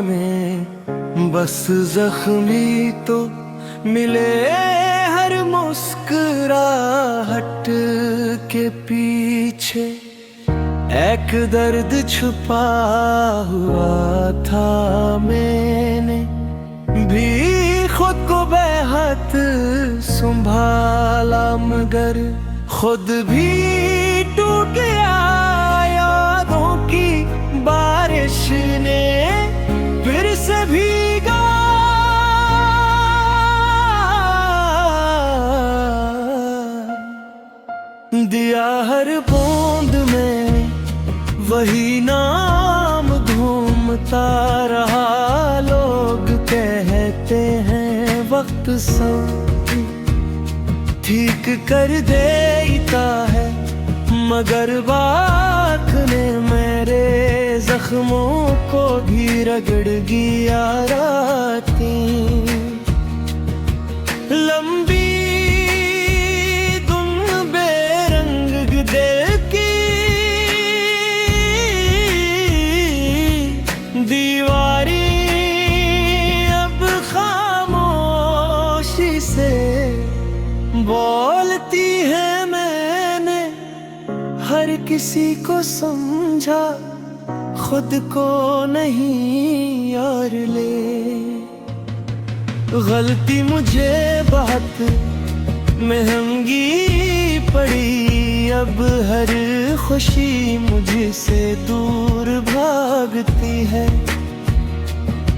में, बस जख्मी तो मिले हर मुस्कुराहट के पीछे। एक दर्द छुपा हुआ था, मैंने भी खुद को बेहद संभाला, मगर खुद भी टूट गया। यादों की बारिश ने फिर से भीगा, दिया हर बूंद में वही नाम घूमता रहा। लोग कहते हैं वक्त सब ठीक कर देता है, मगर वक्त ने मेरे जख्मों को भी रगड़ गिया। रातें लंबी धुन बेरंग दिल की, दीवारी अब खामोशी से बोलती है। मैंने हर किसी को समझा, खुद को नहीं और ले। गलती मुझे बहुत महंगी पड़ी, अब हर खुशी मुझसे दूर भागती है।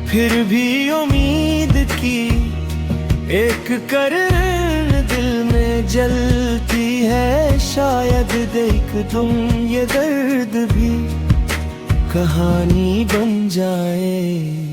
फिर भी उम्मीद की एक करन दिल में जलती है, शायद देख तुम ये दर्द भी कहानी बन जाए।